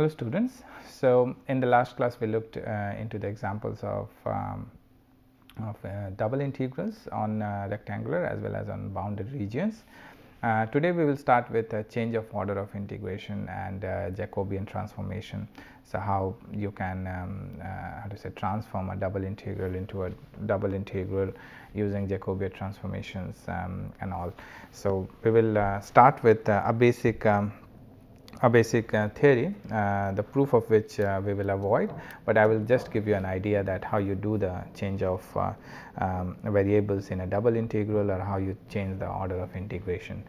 Hello students. So in the last class we looked into the examples of double integrals on rectangular as well as on bounded regions. Today we will start with a change of order of integration and Jacobian transformation. So how you can transform a double integral into a double integral using Jacobian transformations and all. So we will start with a basic theory, the proof of which we will avoid, but I will just give you an idea that how you do the change of variables in a double integral, or how you change the order of integration.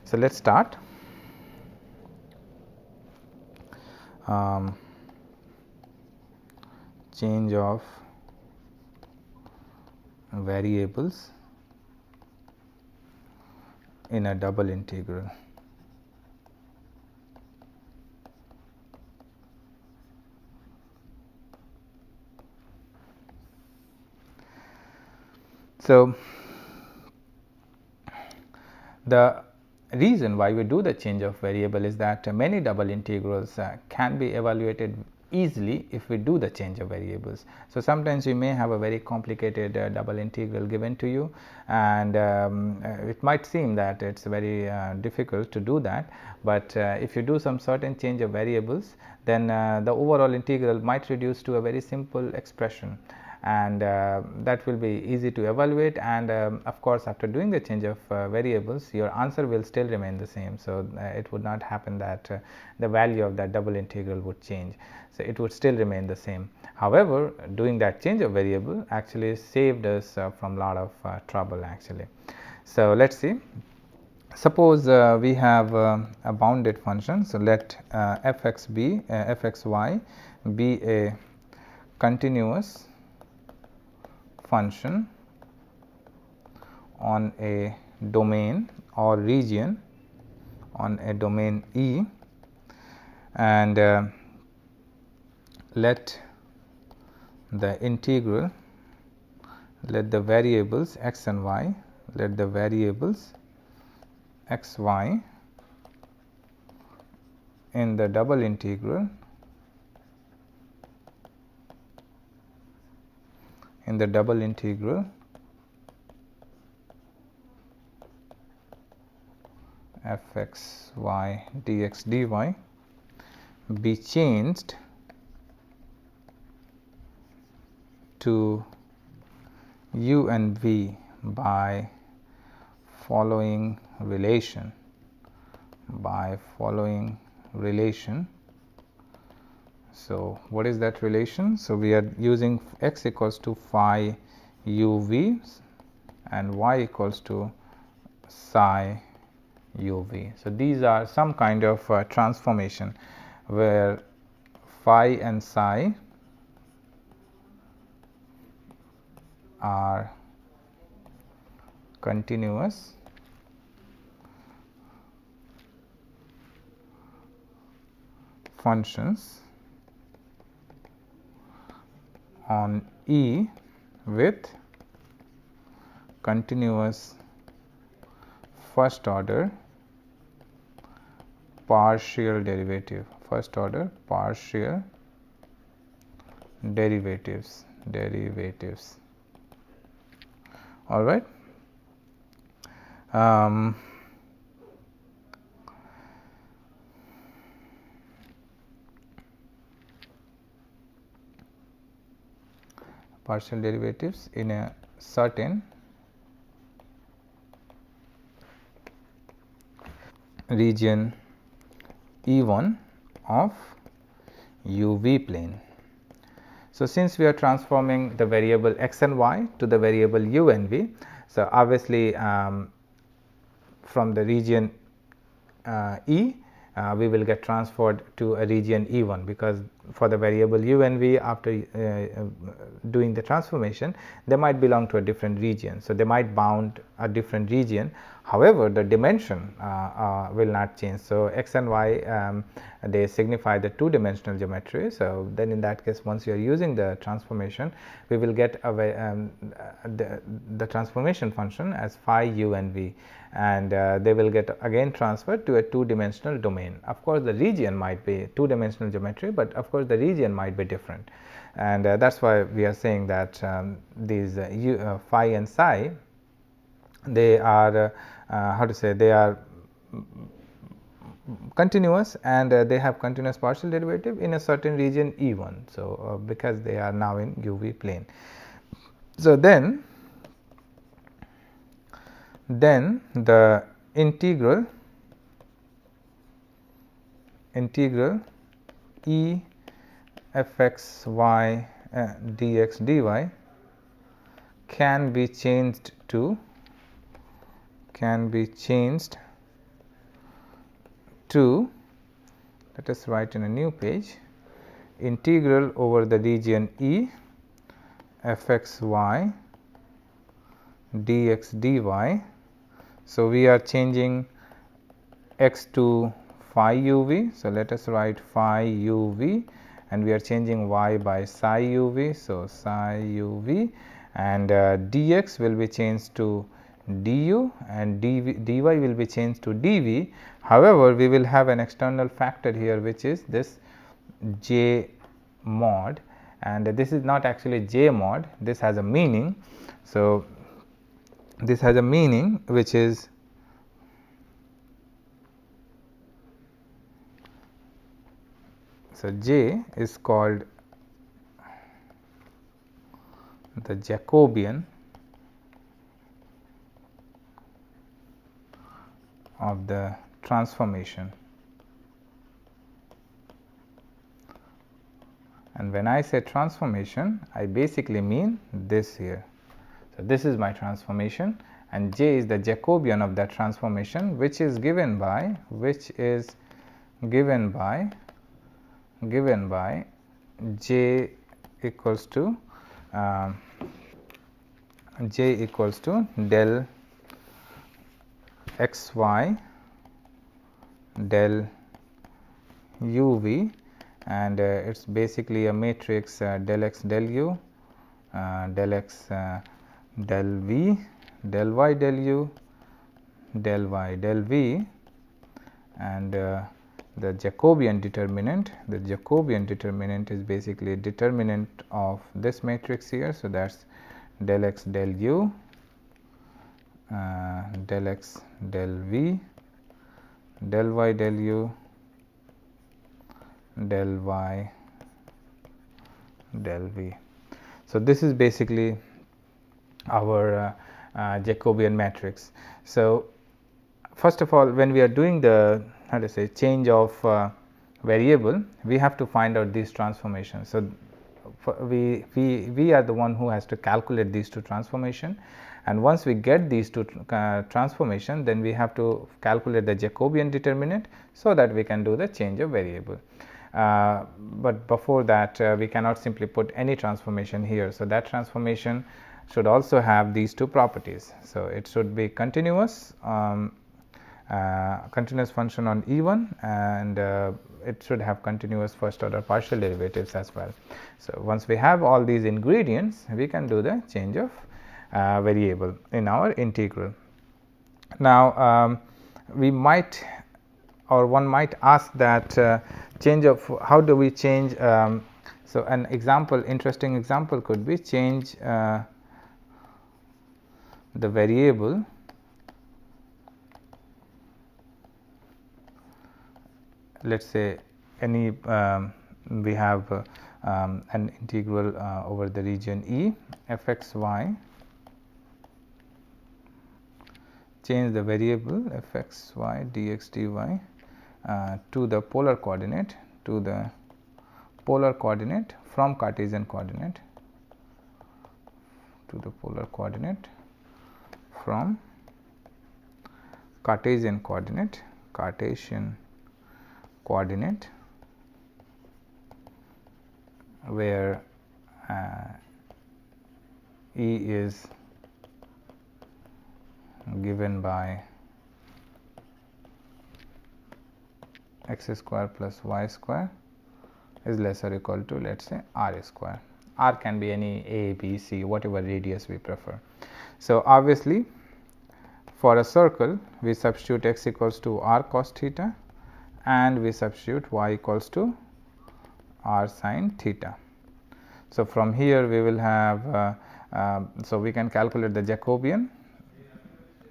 So let's start. Change of variables in a double integral. So the reason why we do the change of variable is that many double integrals can be evaluated easily if we do the change of variables. So sometimes you may have a very complicated double integral given to you, and it might seem that it's very difficult to do that, but if you do some certain change of variables, then the overall integral might reduce to a very simple expression, and that will be easy to evaluate, and of course after doing the change of variables your answer will still remain the same. So it would not happen that the value of that double integral would change, so it would still remain the same. However, doing that change of variable actually saved us from a lot of trouble actually. So let's see. Suppose we have a bounded function. So let fxy be a continuous function on a domain or region on a domain E, and let the integral, let the variables x and y, let the variables x y in the double integral fxy dx dy be changed to u and v by following relation. So what is that relation? So we are using x equals to phi uv and y equals to psi uv. So these are some kind of transformation where phi and psi are continuous functions on E with continuous first order partial derivative, derivatives. All right. Partial derivatives in a certain region E1 of uv plane. So since we are transforming the variable x and y to the variable u and v, so obviously from the region E we will get transferred to a region E1, because for the variable u and v after doing the transformation, they might belong to a different region. So, they might bound a different region. However, the dimension will not change. So, x and y they signify the two dimensional geometry. So, then in that case, once you are using the transformation, we will get the transformation function as phi u and v, and they will get again transferred to a two dimensional domain. Of course, the region might be two dimensional geometry, but of course, the region might be different, and that is why we are saying that these phi and psi, they are how to say, they are continuous, and they have continuous partial derivative in a certain region E1. So, because they are now in UV plane. So, then the integral E f x y dx dy can be changed to let us write in a new page, integral over the region E f x y dx dy. So, we are changing x to phi u v. So, let us write phi u v, and we are changing y by psi u v. So, psi u v, and dx will be changed to du, and dy will be changed to dv. However, we will have an external factor here, which is this j mod, and this is not actually j mod, this has a meaning. So, this has a meaning which is so j is called the Jacobian of the transformation, and when I say transformation, I basically mean this here. So, this is my transformation, and j is the Jacobian of that transformation, which is given by j equals to del x y del u v, and it is basically a matrix del x del u, del x del v, del y del u, del y del v, and the Jacobian determinant. The Jacobian determinant is basically a determinant of this matrix here. So, that is del x del u, del x del v, del y del u, del y del v. So, this is basically our Jacobian matrix. So, first of all, when we are doing the change of variable, we have to find out these transformations. So, we are the one who has to calculate these two transformation, and once we get these two transformation, then we have to calculate the Jacobian determinant, so that we can do the change of variable. But before that, we cannot simply put any transformation here. So, that transformation should also have these two properties. So, it should be continuous, continuous function on E1, and it should have continuous first order partial derivatives as well. So, once we have all these ingredients, we can do the change of variable in our integral. Now, we might, or one might ask that change of, how do we change? So, an example, interesting example could be change the variable let us say any we have an integral over the region E f x y, change the variable f x y dx dy to the polar coordinate, from Cartesian coordinate to the polar coordinate from Cartesian coordinate where E is given by x square plus y square is less or equal to, let us say, r square. R can be any a, b, c, whatever radius we prefer. So, obviously, for a circle we substitute x equals to r cos theta and we substitute y equals to r sin theta. So, from here we will have so we can calculate the Jacobian.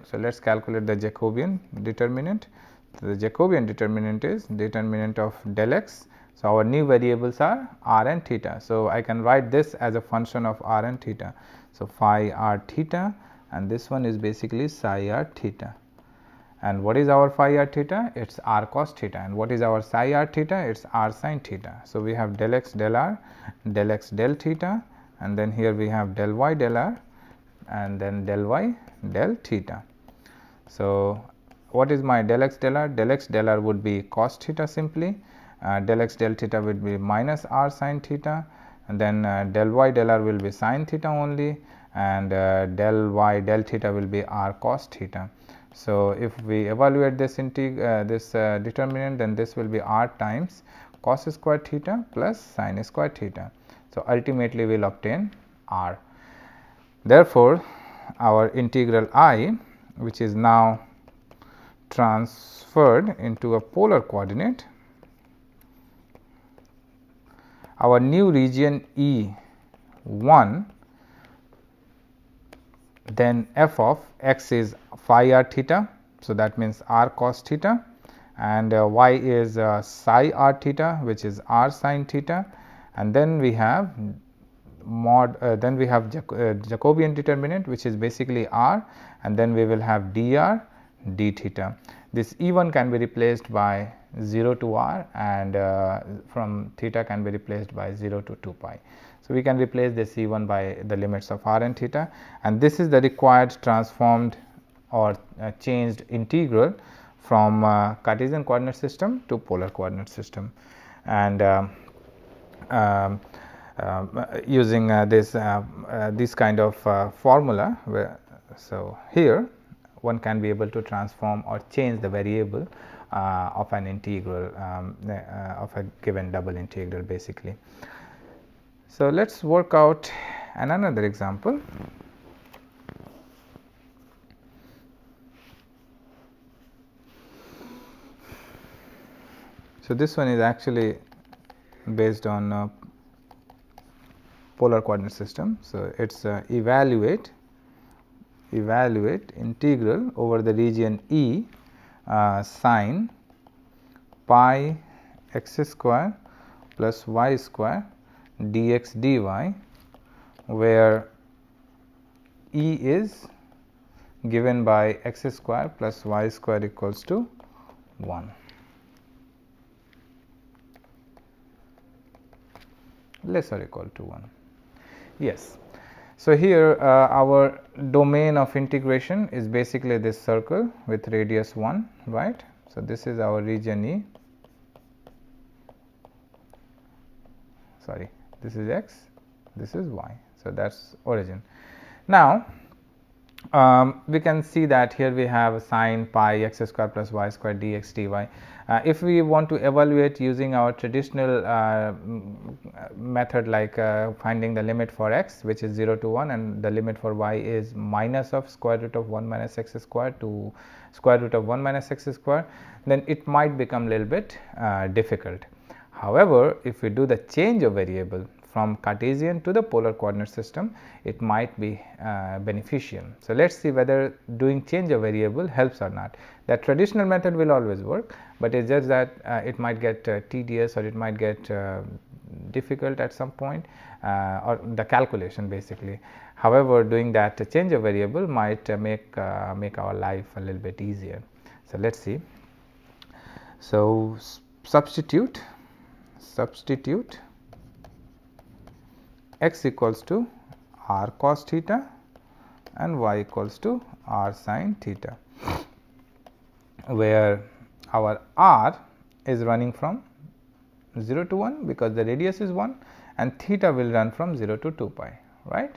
So, let us calculate the Jacobian determinant. The Jacobian determinant is determinant of del x. So, our new variables are r and theta. So, I can write this as a function of r and theta. So, phi r theta and this one is basically psi r theta. And what is our phi r theta? It is r cos theta. And what is our psi r theta? It is r sin theta. So, we have del x del r, del x del theta, and then here we have del y del r and then del y del theta. So, what is my del x del r? Del x del r would be cos theta simply, del x del theta would be minus r sin theta, and then del y del r will be sin theta only, and del y del theta will be r cos theta. So, if we evaluate this determinant, then this will be r times cos square theta plus sin square theta. So, ultimately we will obtain r. Therefore, our integral I, which is now transferred into a polar coordinate, our new region E1, then f of x is phi r theta. So, that means r cos theta, and y is psi r theta, which is r sin theta, and then we have Jacobian determinant, which is basically r, and then we will have dr d theta. This E1 can be replaced by 0 to r, and from theta can be replaced by 0 to 2 pi. So, we can replace this E1 by the limits of r and theta, and this is the required transformed or changed integral from Cartesian coordinate system to polar coordinate system. And using this kind of formula, so here one can be able to transform or change the variable of an integral of a given double integral basically. So, let us work out another example. So, this one is actually based on polar coordinate system. So, it is evaluate integral over the region E sin pi x square plus y square dx dy, where E is given by x square plus y square equals to 1. Less or equal to 1. Yes. So, here our domain of integration is basically this circle with radius 1, right. So, this is our region E, sorry, this is x, this is y. So, that is origin. Now, we can see that here we have sin pi x square plus y square dx dy. If we want to evaluate using our traditional method, like finding the limit for x, which is 0 to 1, and the limit for y is minus of square root of 1 minus x square to square root of 1 minus x square, then it might become a little bit difficult. However, if we do the change of variable from Cartesian to the polar coordinate system, it might be beneficial. So, let us see whether doing change of variable helps or not. The traditional method will always work, but it is just that it might get tedious, or it might get difficult at some point, or the calculation basically. However, doing that change of variable might make our life a little bit easier. So, let us see. So, substitute x equals to r cos theta and y equals to r sin theta, where our r is running from 0 to 1 because the radius is 1, and theta will run from 0 to 2 pi, right.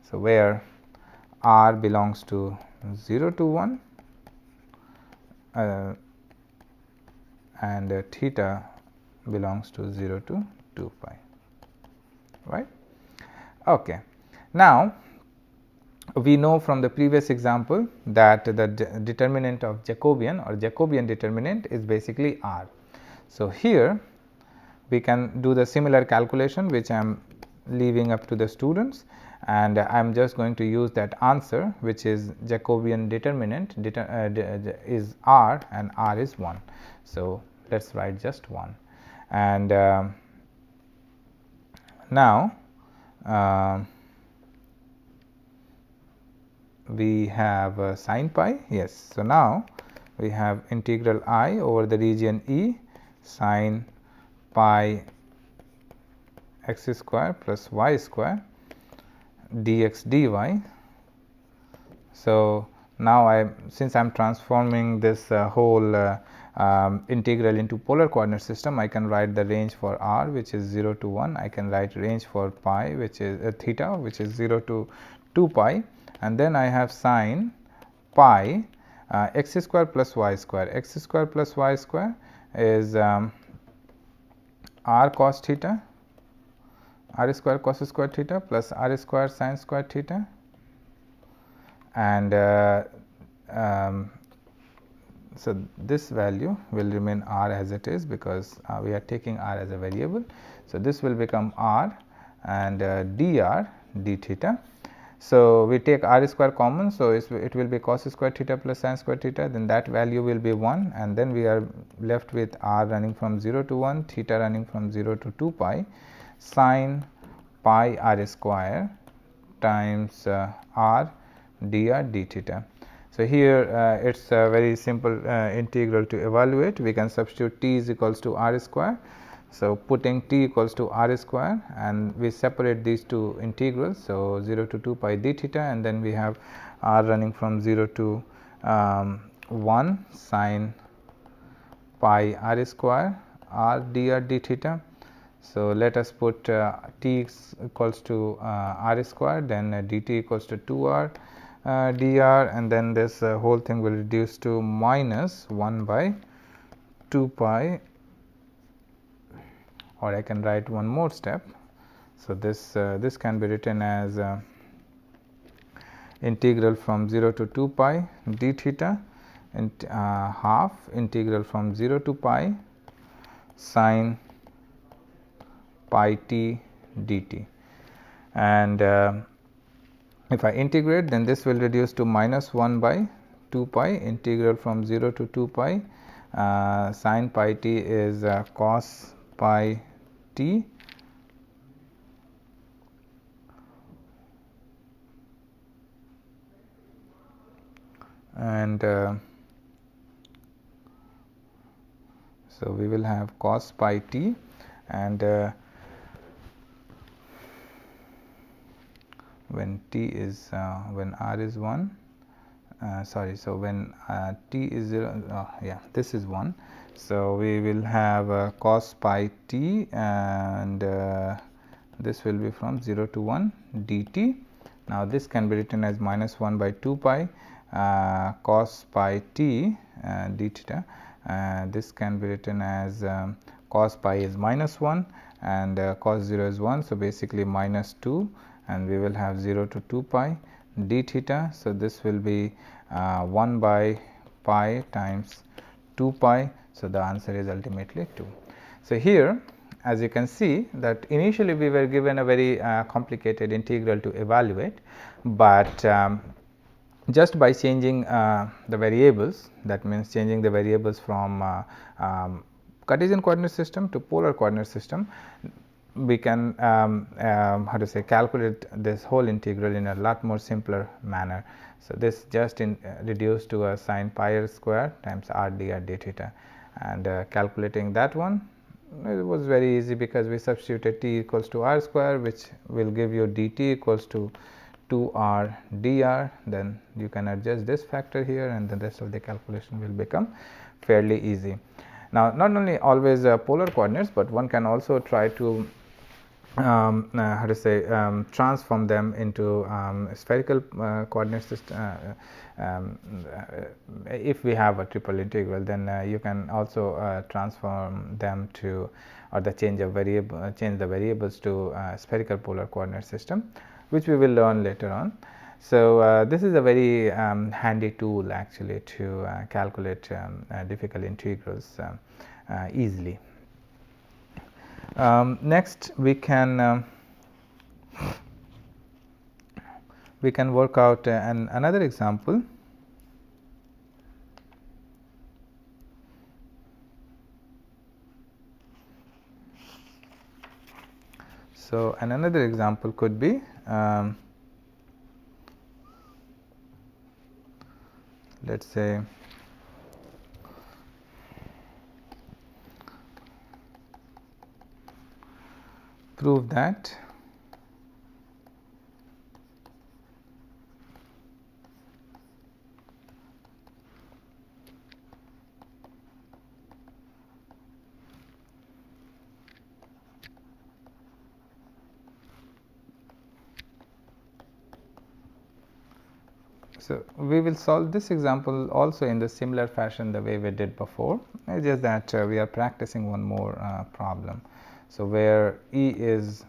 So, where r belongs to 0 to 1 and theta belongs to 0 to 2 pi, right. Okay. Now, we know from the previous example that the determinant of Jacobian or Jacobian determinant is basically r. So, here we can do the similar calculation which I am leaving up to the students, and I am just going to use that answer which is Jacobian determinant is r and r is 1. So, let us write just 1, and now we have sin pi, yes. So, now we have integral I over the region E sin pi x square plus y square dx dy. So, now since I am transforming this whole integral into polar coordinate system, I can write the range for r which is 0 to 1, I can write range for pi which is theta which is 0 to 2 pi, and then I have sin pi x square plus y square. X square plus y square is r cos theta, r square cos square theta plus r square sin square theta, and so this value will remain r as it is because we are taking r as a variable. So, this will become r and dr d theta. So, we take r square common. So, it will be cos square theta plus sin square theta, then that value will be 1, and then we are left with r running from 0 to 1, theta running from 0 to 2 pi sin pi r square times r dr d theta. So, here it is a very simple integral to evaluate. We can substitute t is equals to r square. So, putting t equals to r square, and we separate these two integrals. So, 0 to 2 pi d theta, and then we have r running from 0 to 1 sin pi r square r dr d theta. So, let us put t equals to r square, then dt equals to 2r dr, and then this whole thing will reduce to minus 1 by 2 pi, or I can write one more step. So, this can be written as integral from 0 to 2 pi d theta and half integral from 0 to pi sin pi t dt, and if I integrate, then this will reduce to minus 1 by 2 pi integral from 0 to 2 pi sin pi t is cos pi t and so we will have cos pi t, and when t is when r is 1 sorry, so when t is 0 yeah, this is 1. So, we will have cos pi t, and this will be from 0 to 1 dt. Now, this can be written as minus 1 by 2 pi cos pi t d theta. This can be written as cos pi is minus 1 and cos 0 is 1. So, basically minus 2, and we will have 0 to 2 pi d theta. So, this will be 1 by pi times 2 pi. So, the answer is ultimately 2. So, here as you can see that initially we were given a very complicated integral to evaluate, but just by changing the variables, that means changing the variables from Cartesian coordinate system to polar coordinate system, we can how to say calculate this whole integral in a lot more simpler manner. So, this just reduced to a sin pi r square times r dr d theta, and calculating that one, it was very easy because we substituted t equals to r square, which will give you dt equals to 2r dr. Then you can adjust this factor here, and the rest of the calculation will become fairly easy. Now, not only always polar coordinates, but one can also try to how to say, transform them into spherical coordinate system. If we have a triple integral, then you can also transform them to, or the change the variables to spherical polar coordinate system, which we will learn later on. So this is a very handy tool actually to calculate difficult integrals easily. Next, we can work out another example. So another example could be, let's say, prove that So we will solve this example also in the similar fashion the way we did before. It's just that we are practicing one more problem. So where E is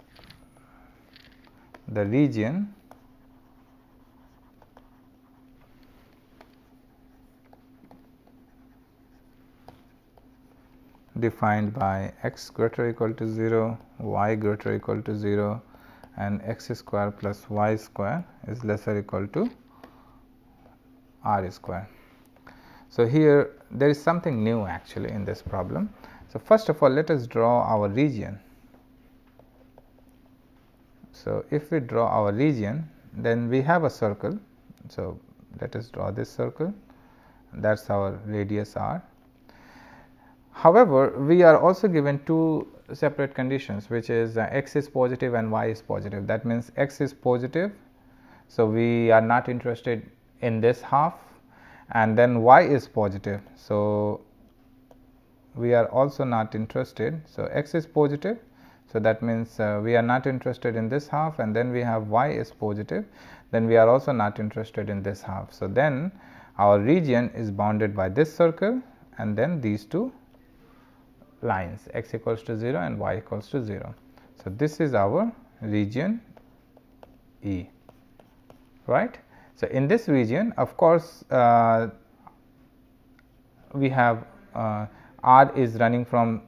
the region defined by x greater or equal to 0, y greater or equal to 0, and x square plus y square is lesser or equal to r square. So here there is something new actually in this problem. So first of all, let us draw our region. So if we draw our region, then we have a circle. So let us draw this circle. That's our radius r. However, we are also given two separate conditions, which is x is positive and y is positive. That means x is positive, so we are not interested in this half, and then y is positive, so we are also not interested. So x is positive, so that means we are not interested in this half, and then we have y is positive, then we are also not interested in this half. So then our region is bounded by this circle and then these two lines, x equals to 0 and y equals to 0. So this is our region E, right. So in this region, of course, we have r is running from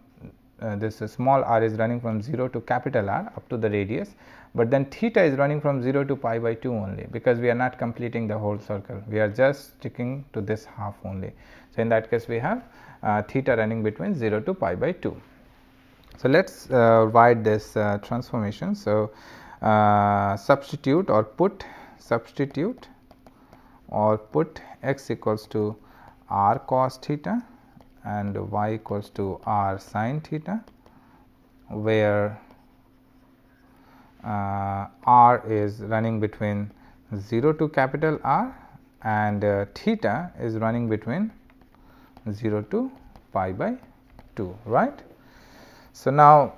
this small r is running from 0 to capital R up to the radius, but then theta is running from 0 to pi by 2 only, because we are not completing the whole circle, we are just sticking to this half only. So in that case, we have theta running between 0 to pi by 2. So let us write this transformation. So substitute or put x equals to r cos theta and y equals to r sin theta, where r is running between 0 to capital R and theta is running between 0 to pi by 2, right. So now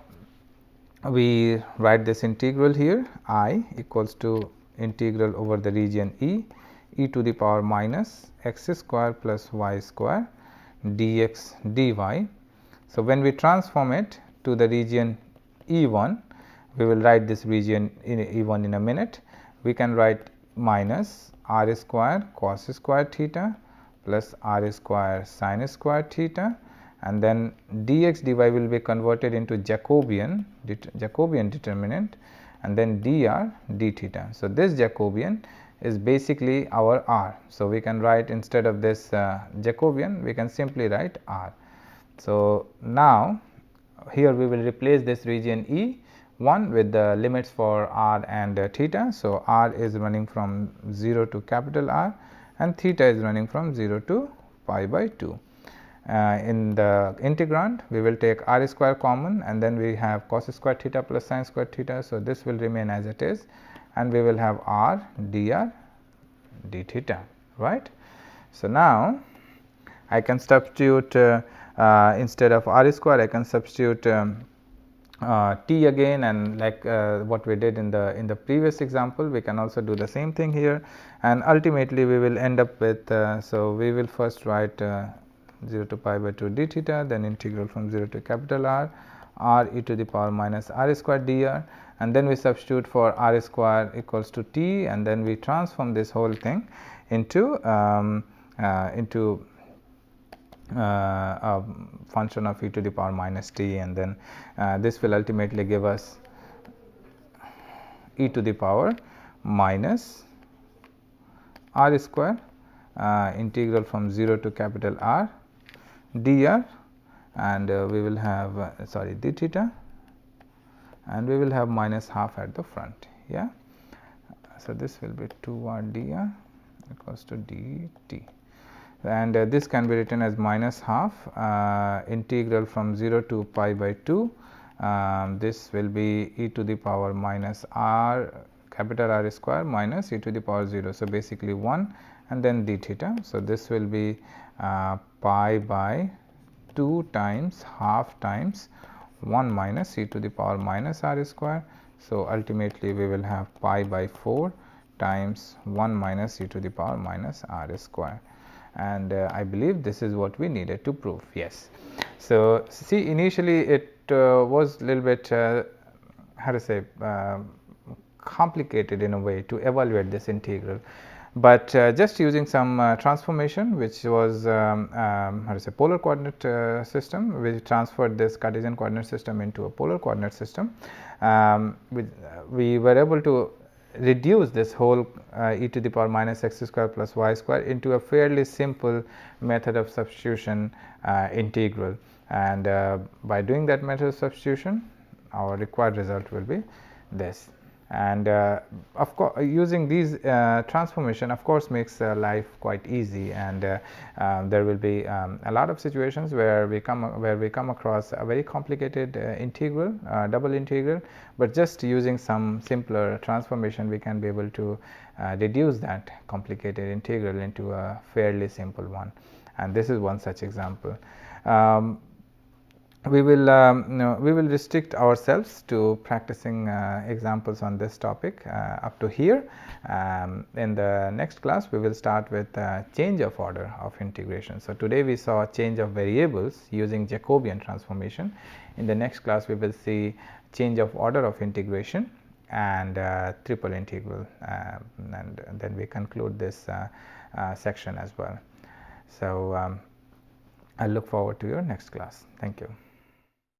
we write this integral here, I equals to integral over the region e to the power minus x square plus y square dx dy. So when we transform it to the region E1, we will write this region in E1 in a minute. We can write minus r square cos square theta plus r square sin square theta, and then dx dy will be converted into Jacobian determinant, and then dr d theta. So this Jacobian is basically our r. So we can write, instead of this Jacobian, we can simply write r. So now here we will replace this region E1 with the limits for r and theta. So r is running from 0 to capital R and theta is running from 0 to pi by 2. In the integrand, we will take r square common, and then we have cos square theta plus sin square theta. So this will remain as it is, and we will have r dr d theta, right. So now I can substitute instead of r square, I can substitute t again, and like what we did in the previous example, we can also do the same thing here, and ultimately we will end up with so we will first write 0 to pi by 2 d theta, then integral from 0 to capital R e to the power minus r square dr, and then we substitute for r square equals to t, and then we transform this whole thing into a function of e to the power minus t, and then this will ultimately give us e to the power minus r square integral from 0 to capital R dr, and we will have d theta, and we will have minus half at the front. Yeah, so this will be 2r dr equals to dt, and this can be written as minus half integral from 0 to pi by 2. This will be e to the power minus r capital R square minus e to the power 0. So, basically 1 and then d theta. So, this will be pi by 2 times half times 1 minus e to the power minus r square. So, ultimately we will have pi by 4 times 1 minus e to the power minus r square, and I believe this is what we needed to prove. Yes. So, see, initially it was a little bit how to say complicated in a way to evaluate this integral, but just using some transformation, which was how to say polar coordinate system, we transferred this Cartesian coordinate system into a polar coordinate system. We were able to reduce this whole e to the power minus x square plus y square into a fairly simple method of substitution integral, and by doing that method of substitution, our required result will be this. And of course, using these transformation of course makes life quite easy, and there will be a lot of situations where we come across a very complicated integral, double integral, but just using some simpler transformation we can be able to reduce that complicated integral into a fairly simple one, and this is one such example. We will restrict ourselves to practicing examples on this topic up to here. In the next class we will start with change of order of integration. So, today we saw change of variables using Jacobian transformation. In the next class we will see change of order of integration and triple integral, and then we conclude this section as well. So, I look forward to your next class. Thank you.